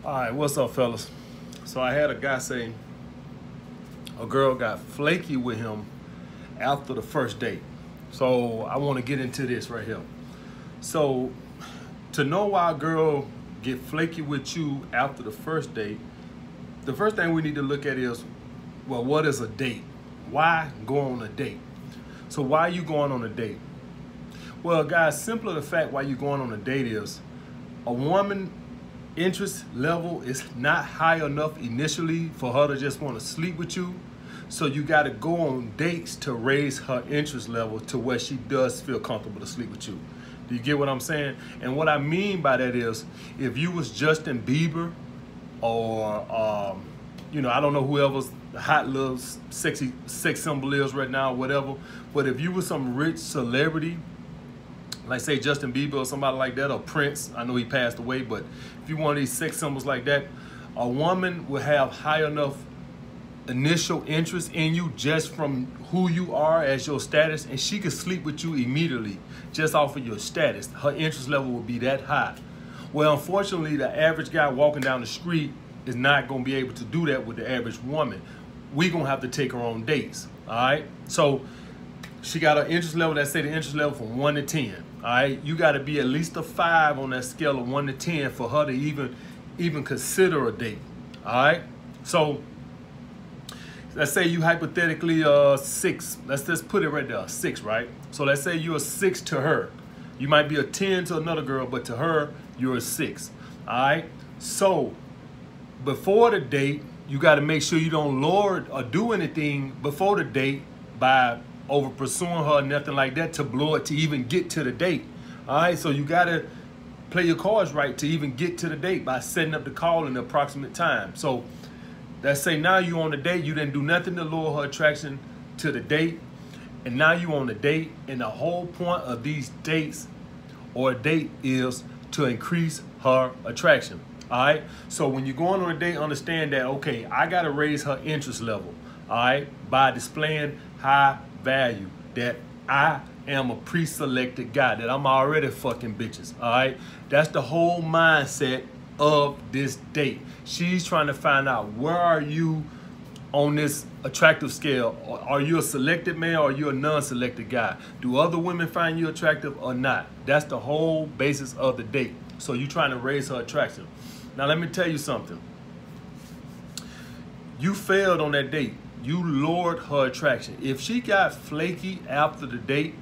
All right, what's up, fellas? So I had a guy say a girl got flaky with him after the first date. So I want to get into this right here. So to know why a girl get flaky with you after the first date, the first thing we need to look at is, well, what is a date? Why go on a date? So why are you going on a date? Well, guys, simpler the fact why you're going on a date is a woman interest level is not high enough initially for her to just want to sleep with you. So you got to go on dates to raise her interest level to where she does feel comfortable to sleep with you. Do you get what I'm saying? And what I mean by that is, if you was Justin Bieber or I don't know whoever's hot little sexy sex symbol is right now, whatever. But if you were some rich celebrity, like say Justin Bieber or somebody like that, or Prince, I know he passed away, but if you want these sex symbols like that, a woman will have high enough initial interest in you just from who you are as your status, and she could sleep with you immediately just off of your status. Her interest level will be that high. Well, unfortunately, the average guy walking down the street is not going to be able to do that with the average woman. We're going to have to take her on dates, all right? So she got an interest level, let's say the interest level from 1 to 10. All right, you got to be at least a 5 on that scale of 1 to 10 for her to even consider a date. All right, so let's say you hypothetically 6. Let's just put it right there, 6, right? So let's say you're a 6 to her. You might be a 10 to another girl, but to her you're a 6. All right, so before the date, you got to make sure you don't lord or do anything before the date by over pursuing her or nothing like that to blow it to even get to the date. All right, so you got to play your cards right to even get to the date by setting up the call in the approximate time. So let's say now you on the date, you didn't do nothing to lure her attraction to the date, and now you on the date, and the whole point of these dates or a date is to increase her attraction. All right, so when you're going on a date, understand that, okay, I got to raise her interest level, all right, by displaying high value, that I am a pre-selected guy, that I'm already fucking bitches, all right? That's the whole mindset of this date. She's trying to find out, where are you on this attractive scale? Are you a selected man or are you a non-selected guy? Do other women find you attractive or not? That's the whole basis of the date. So you're trying to raise her attraction. Now let me tell you something. You failed on that date. You lowered her attraction. If she got flaky after the date,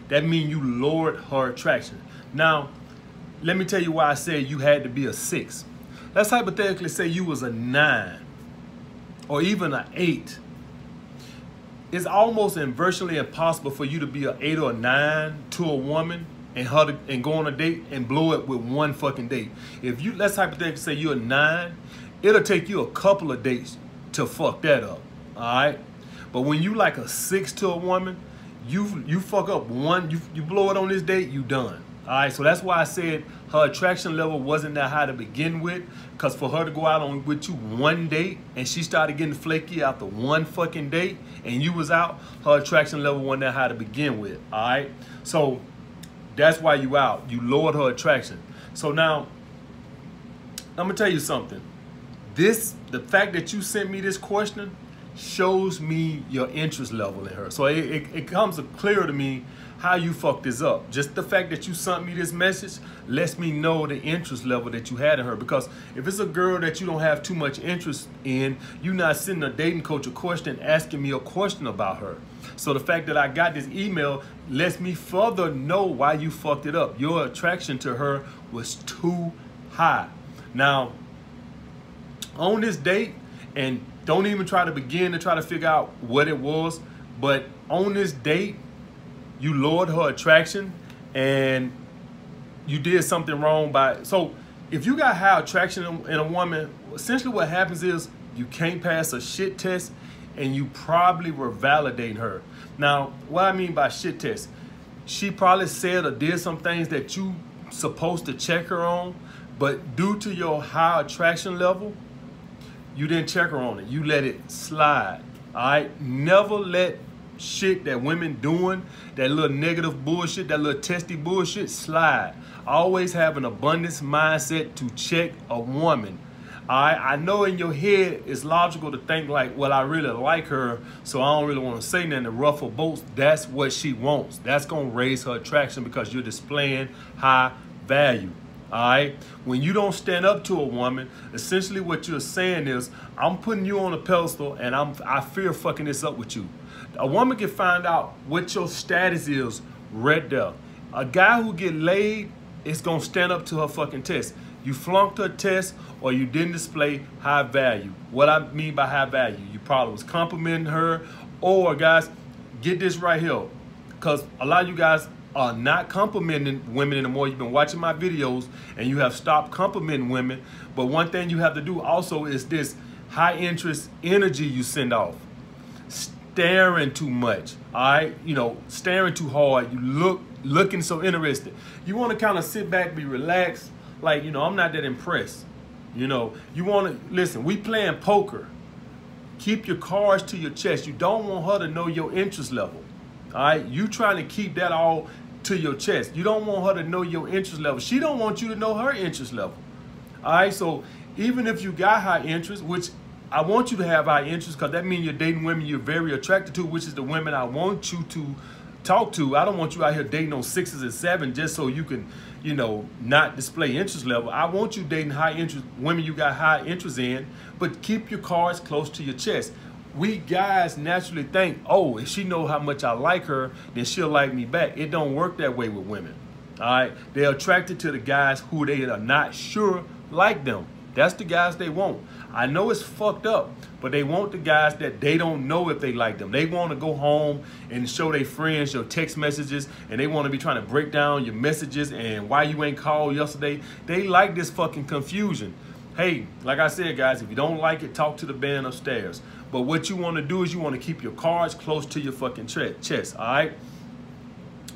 that means you lowered her attraction. Now, let me tell you why I said you had to be a 6. Let's hypothetically say you was a 9 or even an 8. It's almost virtually impossible for you to be an 8 or a 9 to a woman and go on a date and blow it with one fucking date. If you, let's hypothetically say you're a 9, it'll take you a couple of dates to fuck that up. All right, but when you like a 6 to a woman, you fuck up one, you blow it on this date, you done. All right, so that's why I said her attraction level wasn't that high to begin with, because for her to go out on with you one date and she started getting flaky after one fucking date and you was out, her attraction level wasn't that high to begin with. All right, so that's why you out. You lowered her attraction. So now I'm gonna tell you something. The fact that you sent me this question shows me your interest level in her. So it comes clear to me how you fucked this up. Just the fact that you sent me this message lets me know the interest level that you had in her. Because if it's a girl that you don't have too much interest in, you're not sending a dating coach a question, asking me a question about her. So the fact that I got this email lets me further know why you fucked it up. Your attraction to her was too high. Now, on this date, and don't even try to begin to try to figure out what it was, but on this date, you lowered her attraction and you did something wrong by, so if you got high attraction in a woman, essentially what happens is you can't pass a shit test and you probably were validating her. Now, what I mean by shit test, she probably said or did some things that you supposed to check her on, but due to your high attraction level, you didn't check her on it. You let it slide. All right? Never let shit that women doing, that little negative bullshit, that little testy bullshit slide. Always have an abundance mindset to check a woman. All right, I know in your head it's logical to think like, well, I really like her, so I don't really want to say nothing to ruffle boats. That's what she wants. That's going to raise her attraction because you're displaying high value. All right, when you don't stand up to a woman, essentially what you're saying is, I'm putting you on a pedestal and I fear fucking this up with you. A woman can find out what your status is right there. A guy who get laid is gonna stand up to her fucking test. You flunked her test or you didn't display high value. What I mean by high value, you probably was complimenting her, or guys, get this right here, because a lot of you guys are not complimenting women anymore. You've been watching my videos and you have stopped complimenting women. But one thing you have to do also is this high interest energy you send off. Staring too much, all right? You know, staring too hard. You looking so interested. You want to kind of sit back, be relaxed. Like, you know, I'm not that impressed. You know, you want to, listen, we playing poker. Keep your cards to your chest. You don't want her to know your interest level. All right, you trying to keep that all to your chest. You don't want her to know your interest level. She don't want you to know her interest level. All right, so even if you got high interest, which I want you to have high interest, because that means you're dating women you're very attracted to, which is the women I want you to talk to. I don't want you out here dating on 6s and 7s just so you can, you know, not display interest level. I want you dating high interest women you got high interest in, but keep your cards close to your chest. We guys naturally think, oh, if she know how much I like her, then she'll like me back. It don't work that way with women. All right, they're attracted to the guys who they are not sure like them. That's the guys they want. I know it's fucked up, but they want the guys that they don't know if they like them. They want to go home and show their friends your text messages, and they want to be trying to break down your messages and why you ain't called yesterday. They like this fucking confusion. Hey, like I said, guys, if you don't like it, talk to the band upstairs. But what you want to do is you want to keep your cards close to your fucking chest, all right?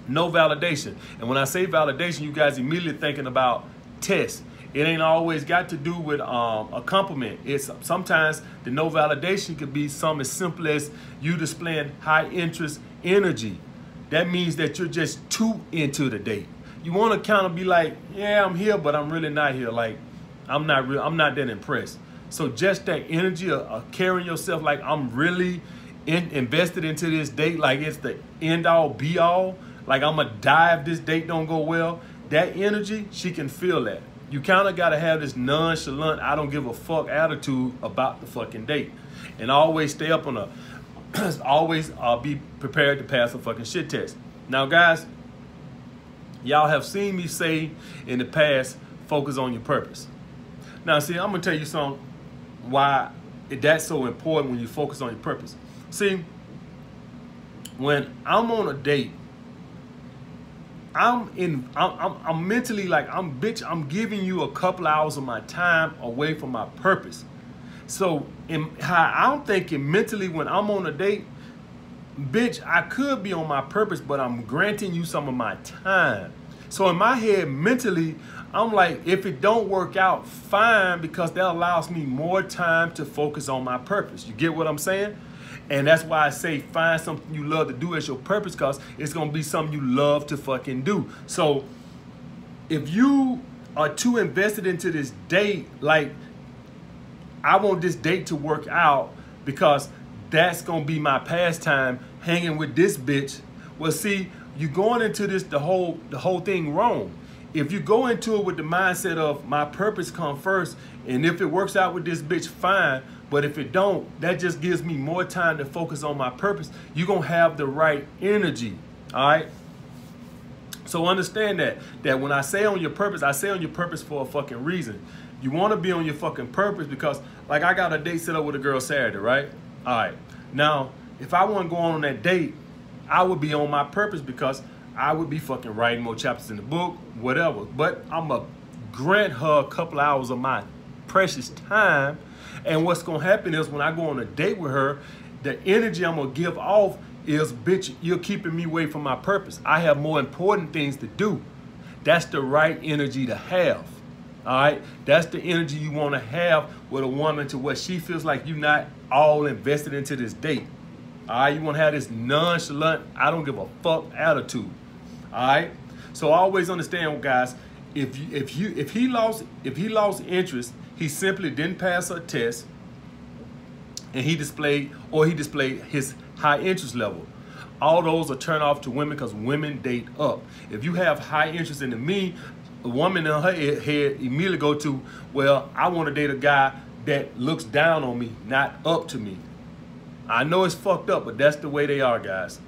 No validation. And when I say validation, you guys immediately thinking about tests. It ain't always got to do with a compliment. It's sometimes the no validation could be something as simple as you displaying high interest energy. That means that you're just too into the date. You want to kind of be like, yeah, I'm here, but I'm really not here. Like, I'm not that impressed. So just that energy of carrying yourself like I'm really invested into this date, like it's the end all be all, like I'm gonna die if this date don't go well. That energy, she can feel that. You kind of got to have this nonchalant, I don't give a fuck attitude about the fucking date. And always stay up on always be prepared to pass a fucking shit test. Now, guys, y'all have seen me say in the past, focus on your purpose. Now, see, I'm going to tell you something, why that's so important when you focus on your purpose. See, when I'm on a date, I'm mentally like, I'm giving you a couple hours of my time away from my purpose. So how I'm thinking mentally when I'm on a date, bitch, I could be on my purpose, but I'm granting you some of my time. So in my head, mentally, I'm like, if it don't work out, fine, because that allows me more time to focus on my purpose. You get what I'm saying? And that's why I say find something you love to do as your purpose, because it's going to be something you love to fucking do. So if you are too invested into this date, like, I want this date to work out because that's going to be my pastime, hanging with this bitch. Well, see, you're going into this, the whole thing wrong. If you go into it with the mindset of my purpose come first, and if it works out with this bitch, fine. But if it don't, that just gives me more time to focus on my purpose. You're going to have the right energy, all right? So understand that when I say on your purpose, I say on your purpose for a fucking reason. You want to be on your fucking purpose because, like, I got a date set up with a girl Saturday, right? All right. Now, if I wasn't going on that date, I would be on my purpose because I would be fucking writing more chapters in the book, whatever. But I'm going to grant her a couple hours of my precious time. And what's going to happen is when I go on a date with her, the energy I'm going to give off is, bitch, you're keeping me away from my purpose. I have more important things to do. That's the right energy to have. All right? That's the energy you want to have with a woman to where she feels like you're not all invested into this date. All right? You want to have this nonchalant, I don't give a fuck attitude. All right? So always understand, guys, if he lost interest, he simply didn't pass her test, and he displayed his high interest level. All those are turn off to women because women date up. If you have high interest in me, a woman in her head immediately go to, well, I want to date a guy that looks down on me, not up to me. I know it's fucked up, but that's the way they are, guys.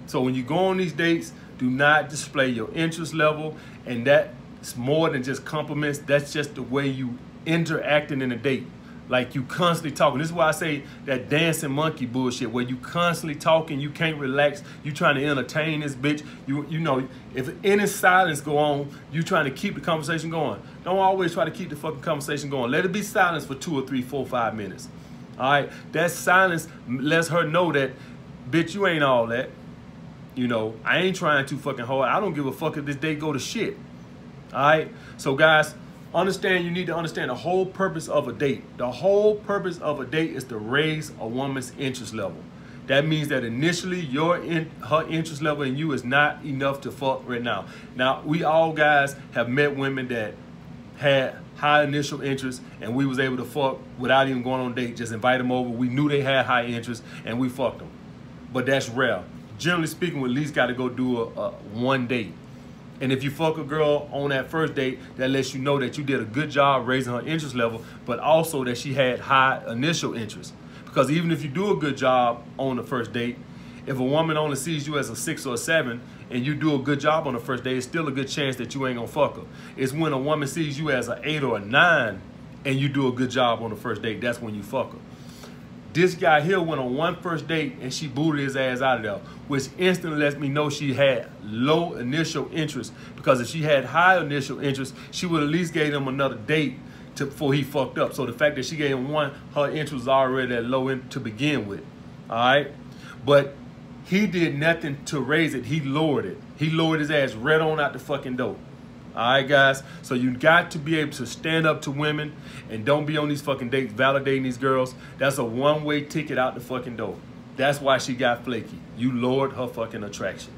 So when you go on these dates, do not display your interest level, and that's more than just compliments. That's just the way you interacting in a date. Like you constantly talking. This is why I say that dancing monkey bullshit, where you constantly talking, you can't relax, you trying to entertain this bitch. You know, if any silence go on, you trying to keep the conversation going. Don't always try to keep the fucking conversation going. Let it be silence for 2 or 3, 4, 5 minutes. All right, that silence lets her know that, bitch, you ain't all that. You know, I ain't trying too fucking hard. I don't give a fuck if this date go to shit. All right, so guys, you need to understand the whole purpose of a date. The whole purpose of a date is to raise a woman's interest level. That means that initially her interest level in you is not enough to fuck right now. Now, we all guys have met women that had high initial interest and we was able to fuck without even going on a date. Just invite them over. We knew they had high interest and we fucked them. But that's rare. Generally speaking, we at least got to go do a one date. And if you fuck a girl on that first date, that lets you know that you did a good job raising her interest level, but also that she had high initial interest. Because even if you do a good job on the first date, if a woman only sees you as a 6 or a 7 and you do a good job on the first date, it's still a good chance that you ain't gonna fuck her. It's when a woman sees you as an 8 or a 9 and you do a good job on the first date, that's when you fuck her. This guy here went on one first date and she booted his ass out of there, which instantly lets me know she had low initial interest, because if she had high initial interest, she would at least gave him another date before he fucked up. So the fact that she gave him one, her interest was already at low to begin with, all right? But he did nothing to raise it. He lowered it. He lowered his ass right on out the fucking door. All right, guys? So you got to be able to stand up to women and don't be on these fucking dates validating these girls. That's a one-way ticket out the fucking door. That's why she got flaky. You lowered her fucking attraction.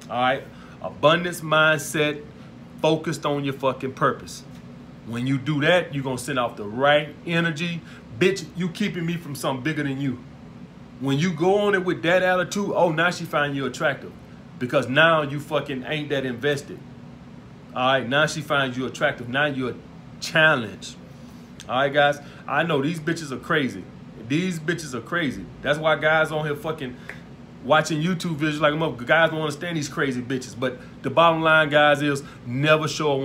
All right? Abundance mindset, focused on your fucking purpose. When you do that, you're going to send off the right energy. Bitch, you keeping me from something bigger than you. When you go on it with that attitude, oh, now she find you attractive. Because now you fucking ain't that invested. All right, now she finds you attractive. Now you're a challenge. All right, guys, I know these bitches are crazy. These bitches are crazy. That's why guys on here fucking watching YouTube videos like them up. Guys don't understand these crazy bitches. But the bottom line, guys, is never show a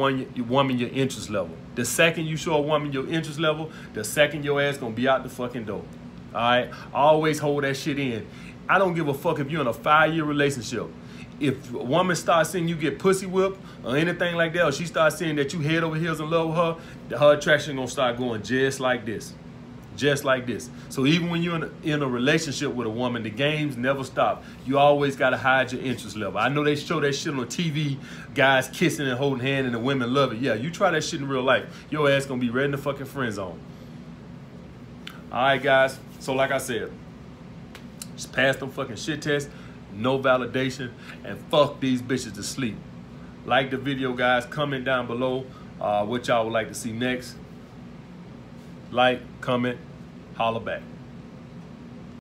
woman your interest level. The second you show a woman your interest level, the second your ass gonna be out the fucking door. All right, always hold that shit in. I don't give a fuck if you're in a 5-year relationship. If a woman starts seeing you get pussy whipped or anything like that, or she starts seeing that you head over heels in love with her attraction gonna start going just like this. Just like this. So even when you're in a relationship with a woman, the games never stop. You always gotta hide your interest level. I know they show that shit on TV, guys kissing and holding hands, and the women love it. Yeah, you try that shit in real life, your ass gonna be right in the fucking friend zone. All right, guys. So like I said, just pass them fucking shit tests. No validation, and fuck these bitches to sleep. Like the video, guys. Comment down below what y'all would like to see next. Like, comment, holler back.